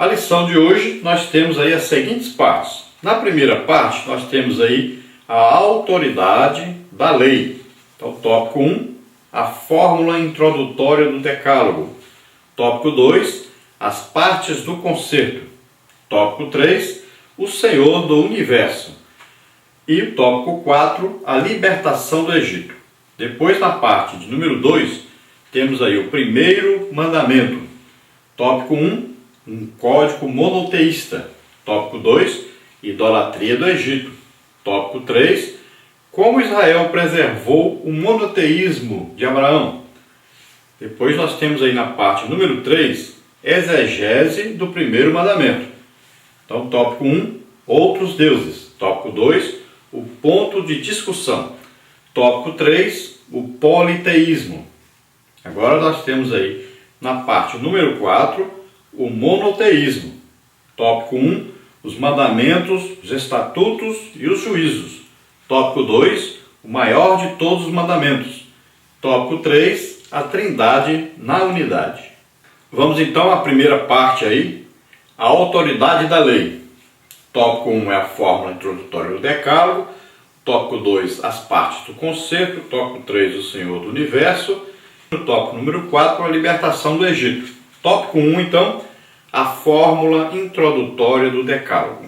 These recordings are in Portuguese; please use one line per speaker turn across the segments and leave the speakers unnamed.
A lição de hoje nós temos aí as seguintes partes. Na primeira parte nós temos aí a autoridade da lei. Então, tópico 1, a fórmula introdutória do decálogo. Tópico 2, as partes do concerto. Tópico 3, o Senhor do universo. E o tópico 4, a libertação do Egito. Depois, na parte de número 2, temos aí o primeiro mandamento. Tópico 1, um código monoteísta. Tópico 2, idolatria do Egito. Tópico 3, como Israel preservou o monoteísmo de Abraão. Depois nós temos aí na parte número 3, exegese do primeiro mandamento. Então, tópico 1, outros deuses. Tópico 2, o ponto de discussão. Tópico 3, o politeísmo. Agora nós temos aí na parte número 4, o monoteísmo. Tópico 1, os mandamentos, os estatutos e os juízos. Tópico 2, o maior de todos os mandamentos. Tópico 3, a trindade na unidade. Vamos então à primeira parte aí, a autoridade da lei. Tópico 1 é a fórmula introdutória do decálogo. Tópico 2, as partes do concerto. Tópico 3, o Senhor do universo. Tópico número 4, a libertação do Egito. Tópico 1, então, a fórmula introdutória do decálogo.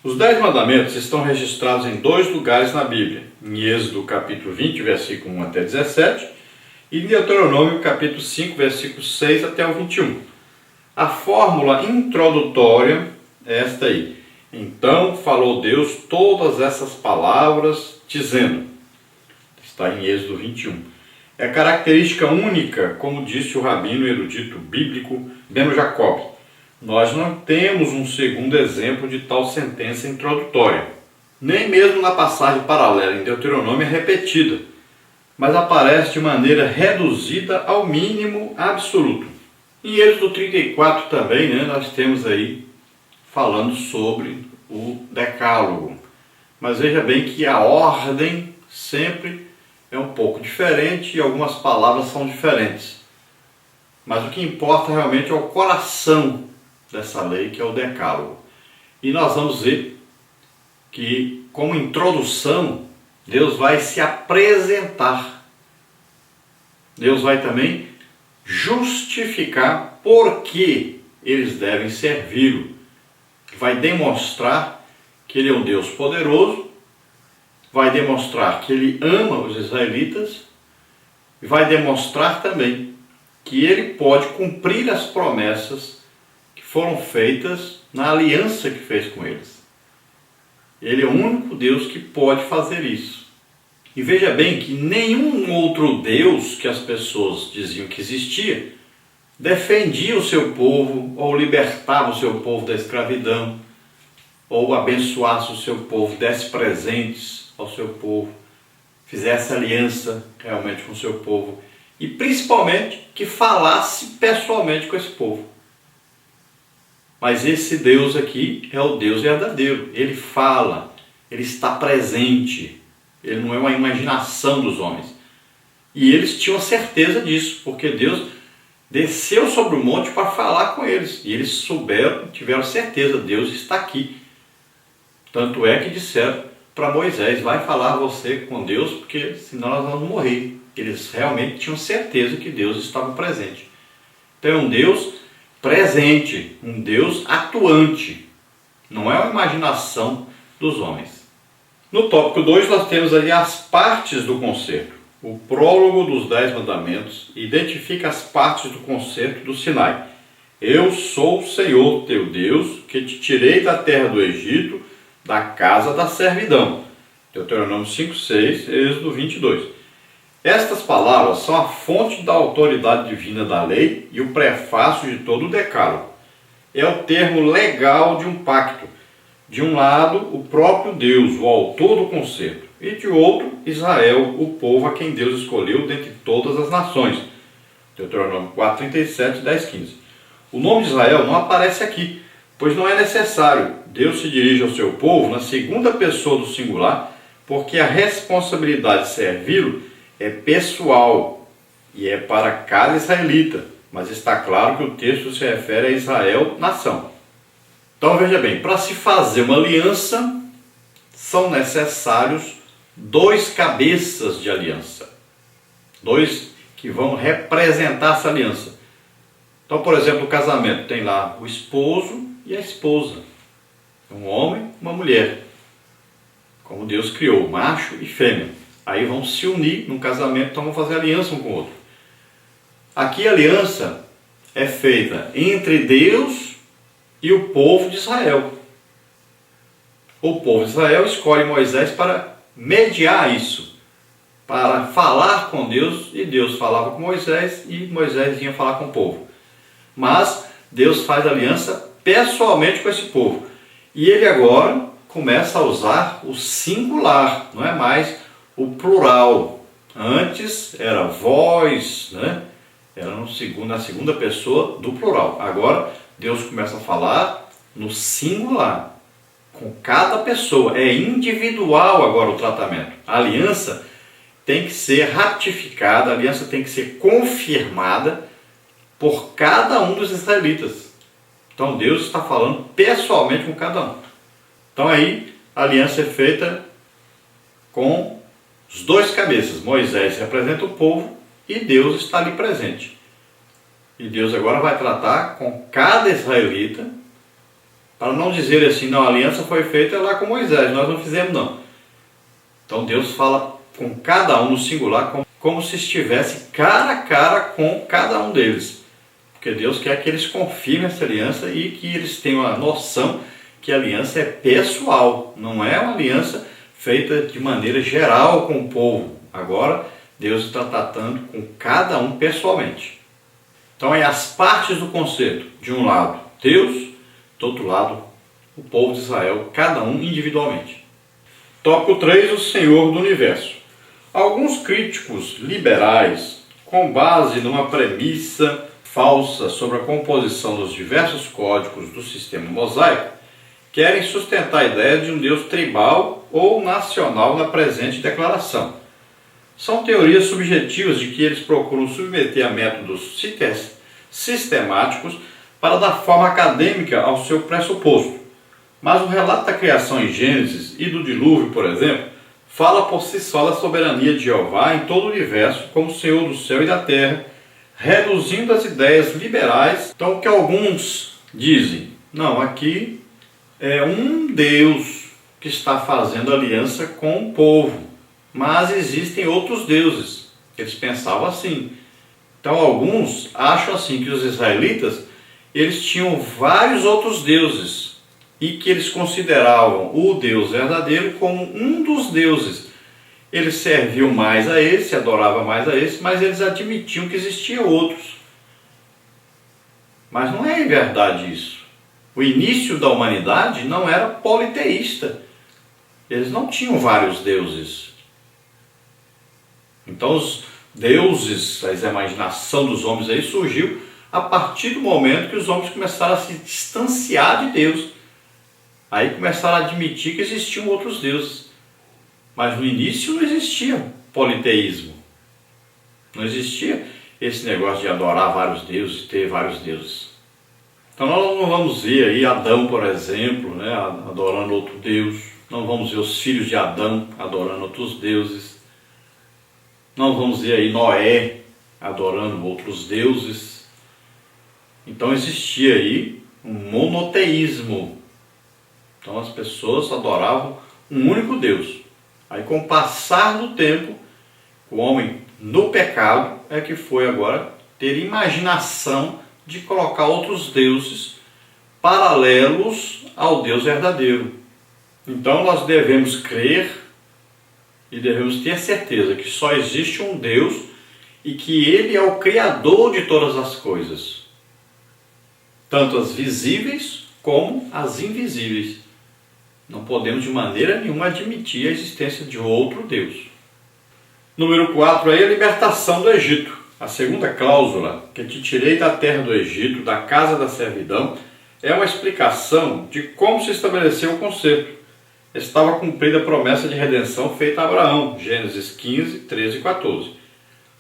Os 10 mandamentos estão registrados em 2 lugares na Bíblia. Em Êxodo capítulo 20, versículo 1 até 17. E em Deuteronômio capítulo 5, versículo 6 até o 21. A fórmula introdutória é esta aí. Então falou Deus todas essas palavras, dizendo. Está em Êxodo 21. É característica única, como disse o rabino erudito bíblico Beno Jacob. Nós não temos um segundo exemplo de tal sentença introdutória. Nem mesmo na passagem paralela em Deuteronômio é repetida, mas aparece de maneira reduzida ao mínimo absoluto. Em Êxodo 34 também, nós temos aí falando sobre o decálogo. Mas veja bem que a ordem sempre é um pouco diferente e algumas palavras são diferentes. Mas o que importa realmente é o coração dessa lei, que é o decálogo. E nós vamos ver que, como introdução, Deus vai se apresentar. Deus vai também justificar por que eles devem servi-lo. Vai demonstrar que ele é um Deus poderoso, vai demonstrar que ele ama os israelitas e vai demonstrar também que ele pode cumprir as promessas que foram feitas na aliança que fez com eles. Ele é o único Deus que pode fazer isso. E veja bem que nenhum outro Deus que as pessoas diziam que existia defendia o seu povo, ou libertava o seu povo da escravidão, ou abençoasse o seu povo, desse presentes ao seu povo, fizesse aliança realmente com o seu povo, e principalmente que falasse pessoalmente com esse povo. Mas esse Deus aqui é o Deus verdadeiro. Ele fala, ele está presente, ele não é uma imaginação dos homens. E eles tinham certeza disso, porque Deus desceu sobre o monte para falar com eles. E eles souberam, tiveram certeza, Deus está aqui. Tanto é que disseram para Moisés, vai falar você com Deus, porque senão nós vamos morrer. Eles realmente tinham certeza que Deus estava presente. Então é um Deus presente, um Deus atuante. Não é uma imaginação dos homens. No tópico 2 nós temos ali as partes do concerto. O prólogo dos 10 mandamentos identifica as partes do concerto do Sinai. Eu sou o Senhor teu Deus, que te tirei da terra do Egito, da casa da servidão. Deuteronômio 5:6, Êxodo 22. Estas palavras são a fonte da autoridade divina da lei e o prefácio de todo o decálogo. É o termo legal de um pacto. De um lado, o próprio Deus, o autor do concerto, e de outro, Israel, o povo a quem Deus escolheu dentre todas as nações. Deuteronômio 4:37, 10:15. O nome de Israel não aparece aqui, pois não é necessário. Deus se dirige ao seu povo na segunda pessoa do singular, porque a responsabilidade de servi-lo é pessoal e é para cada israelita. mas está claro que o texto se refere a Israel, nação. Então veja bem, para se fazer uma aliança, são necessários 2 cabeças de aliança. 2 que vão representar essa aliança. Então, por exemplo, o casamento tem lá o esposo e a esposa. Um homem e uma mulher. Como Deus criou, macho e fêmea. Aí vão se unir num casamento, então vão fazer aliança um com o outro. Aqui a aliança é feita entre Deus e o povo de Israel. O povo de Israel escolhe Moisés para mediar isso, para falar com Deus, e Deus falava com Moisés e Moisés vinha falar com o povo. Mas Deus faz aliança pessoalmente com esse povo. E ele agora começa a usar o singular, não é mais o plural. Antes era vós, né? Era na segunda pessoa do plural. Agora Deus começa a falar no singular, com cada pessoa. É individual agora o tratamento. A aliança tem que ser ratificada, a aliança tem que ser confirmada por cada um dos israelitas. Então Deus está falando pessoalmente com cada um. Então aí a aliança é feita com os 2 cabeças. Moisés representa o povo e Deus está ali presente. E Deus agora vai tratar com cada israelita, para não dizer assim, não, a aliança foi feita lá com Moisés, nós não fizemos não. Então Deus fala com cada um no singular, como se estivesse cara a cara com cada um deles. Porque Deus quer que eles confirmem essa aliança e que eles tenham a noção que a aliança é pessoal, não é uma aliança feita de maneira geral com o povo. Agora Deus está tratando com cada um pessoalmente. Então é as partes do concerto. De um lado Deus, do outro lado o povo de Israel, cada um individualmente. Tópico 3, o Senhor do Universo. Alguns críticos liberais, com base numa premissa falsa sobre a composição dos diversos códigos do sistema mosaico, querem sustentar a ideia de um Deus tribal ou nacional na presente declaração. São teorias subjetivas de que eles procuram submeter a métodos sistemáticos para dar forma acadêmica ao seu pressuposto. Mas o relato da criação em Gênesis e do dilúvio, por exemplo, fala por si só da soberania de Jeová em todo o universo como Senhor do céu e da terra, reduzindo as ideias liberais. Então, o que alguns dizem? Não, aqui é um Deus que está fazendo aliança com o povo, mas existem outros deuses. Eles pensavam assim. Então, alguns acham assim que os israelitas eles tinham vários outros deuses e que eles consideravam o Deus verdadeiro como um dos deuses. Eles serviam mais a esse, adoravam mais a esse, mas eles admitiam que existiam outros. Mas não é verdade isso. O início da humanidade não era politeísta. Eles não tinham vários deuses. Então os deuses, a imaginação dos homens aí surgiu a partir do momento que os homens começaram a se distanciar de Deus. Aí começaram a admitir que existiam outros deuses. Mas no início não existia politeísmo. Não existia esse negócio de adorar vários deuses, ter vários deuses. Então nós não vamos ver aí Adão, por exemplo, né, adorando outro Deus. Não vamos ver os filhos de Adão adorando outros deuses. Não vamos ver aí Noé adorando outros deuses. Então existia aí um monoteísmo. Então as pessoas adoravam um único Deus. Aí com o passar do tempo, o homem no pecado é que foi agora ter imaginação de colocar outros deuses paralelos ao Deus verdadeiro. Então nós devemos crer e devemos ter certeza que só existe um Deus e que Ele é o Criador de todas as coisas, tanto as visíveis como as invisíveis. Não podemos de maneira nenhuma admitir a existência de outro Deus. Número 4 aí, a libertação do Egito. A segunda cláusula, que te tirei da terra do Egito, da casa da servidão, é uma explicação de como se estabeleceu o concerto. Estava cumprida a promessa de redenção feita a Abraão, Gênesis 15, 13 e 14.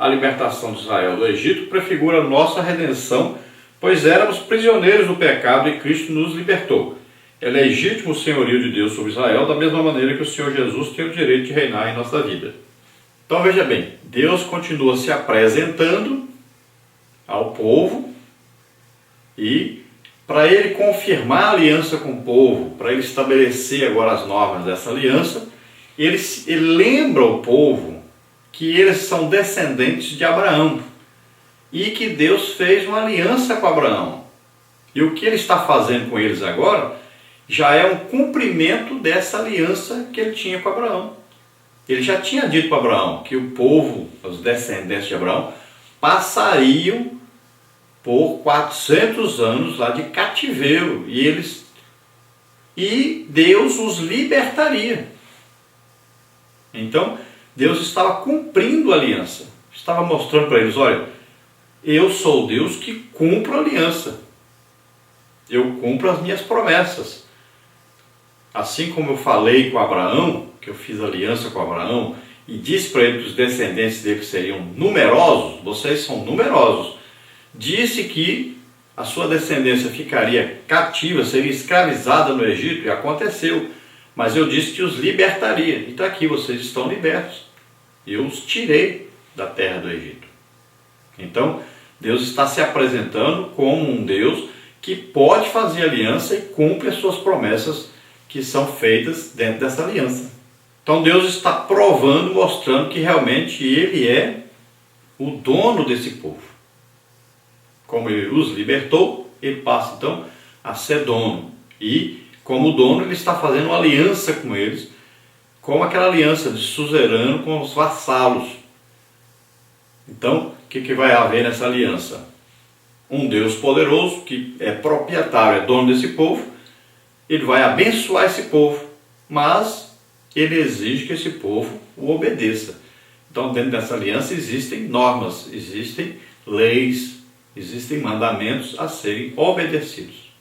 a libertação de Israel do Egito prefigura nossa redenção, pois éramos prisioneiros do pecado e Cristo nos libertou. É legítimo o senhorio de Deus sobre Israel, da mesma maneira que o Senhor Jesus tem o direito de reinar em nossa vida. Então veja bem, Deus continua se apresentando ao povo e para ele confirmar a aliança com o povo, para ele estabelecer agora as normas dessa aliança, ele lembra ao povo que eles são descendentes de Abraão e que Deus fez uma aliança com Abraão. E o que ele está fazendo com eles agora já é um cumprimento dessa aliança que ele tinha com Abraão. Ele já tinha dito para Abraão que o povo, os descendentes de Abraão, passariam por 400 anos lá de cativeiro e Deus os libertaria. Então, Deus estava cumprindo a aliança. Estava mostrando para eles, olha, eu sou Deus que cumpro a aliança. Eu cumpro as minhas promessas. Assim como eu falei com Abraão, que eu fiz aliança com Abraão, e disse para ele que os descendentes dele seriam numerosos, vocês são numerosos. Disse que a sua descendência ficaria cativa, seria escravizada no Egito, e aconteceu. Mas eu disse que os libertaria. E está aqui, vocês estão libertos. Eu os tirei da terra do Egito. Então, Deus está se apresentando como um Deus que pode fazer aliança e cumpre as suas promessas que são feitas dentro dessa aliança. Então Deus está provando, mostrando que realmente Ele é o dono desse povo. Como Ele os libertou, Ele passa então a ser dono. E como dono, Ele está fazendo uma aliança com eles, como aquela aliança de suzerano com os vassalos. Então, o que vai haver nessa aliança? Um Deus poderoso, que é proprietário, é dono desse povo. Ele vai abençoar esse povo, mas ele exige que esse povo o obedeça. Então, dentro dessa aliança existem normas, existem leis, existem mandamentos a serem obedecidos.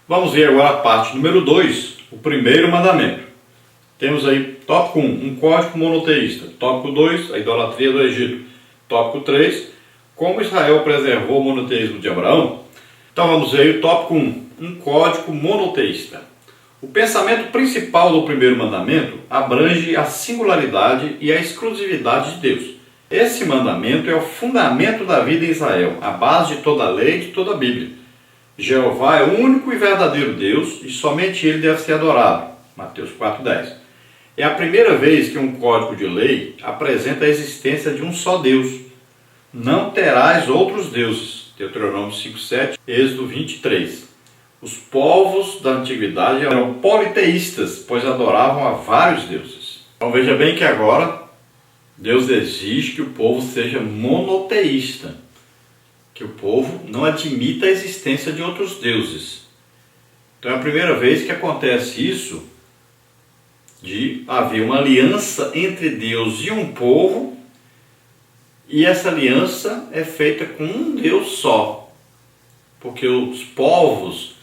Vamos ver agora a parte número 2, o primeiro mandamento. Temos aí tópico 1, um código monoteísta. Tópico 2, a idolatria do Egito. Tópico 3, como Israel preservou o monoteísmo de Abraão. Então vamos ver o tópico 1, um código monoteísta. O pensamento principal do primeiro mandamento abrange a singularidade e a exclusividade de Deus. Esse mandamento é o fundamento da vida em Israel, a base de toda a lei e de toda a Bíblia. Jeová é o único e verdadeiro Deus e somente Ele deve ser adorado. Mateus 4,10. É a primeira vez que um código de lei apresenta a existência de um só Deus. Não terás outros deuses. Deuteronômio 5,7, Êxodo 23. Os povos da antiguidade eram politeístas, pois adoravam a vários deuses. Então veja bem que agora Deus exige que o povo seja monoteísta, que o povo não admita a existência de outros deuses. Então é a primeira vez que acontece isso, de haver uma aliança entre Deus e um povo, e essa aliança é feita com um Deus só, porque os povos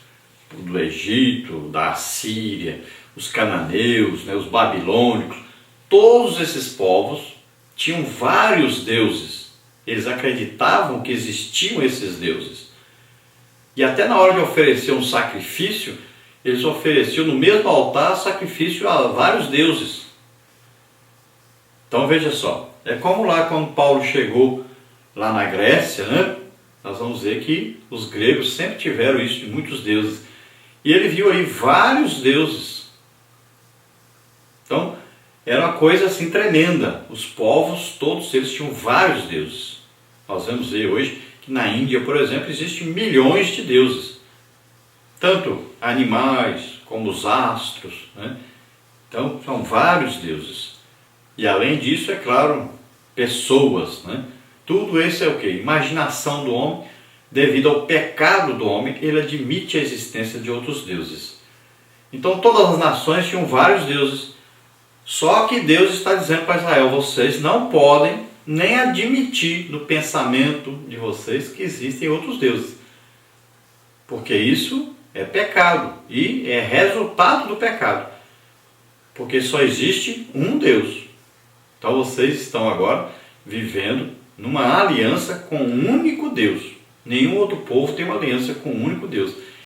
do Egito, da Assíria, os cananeus, os babilônicos, todos esses povos tinham vários deuses. Eles acreditavam que existiam esses deuses. E até na hora de oferecer um sacrifício, eles ofereciam no mesmo altar sacrifício a vários deuses. Então veja só, é como lá quando Paulo chegou lá na Grécia, né? Nós vamos ver que os gregos sempre tiveram isso de muitos deuses. E ele viu aí vários deuses. Então, era uma coisa assim tremenda. Os povos, todos eles tinham vários deuses. Nós vamos ver hoje que na Índia, por exemplo, existem milhões de deuses. Tanto animais como os astros, né? Então, são vários deuses. E além disso, é claro, pessoas, né? Tudo isso é o quê? Imaginação do homem. Devido ao pecado do homem, ele admite a existência de outros deuses. Então todas as nações tinham vários deuses. Só que Deus está dizendo para Israel, vocês não podem nem admitir no pensamento de vocês que existem outros deuses. Porque isso é pecado e é resultado do pecado. Porque só existe um Deus. Então vocês estão agora vivendo numa aliança com um único Deus. Nenhum outro povo tem uma aliança com um único Deus.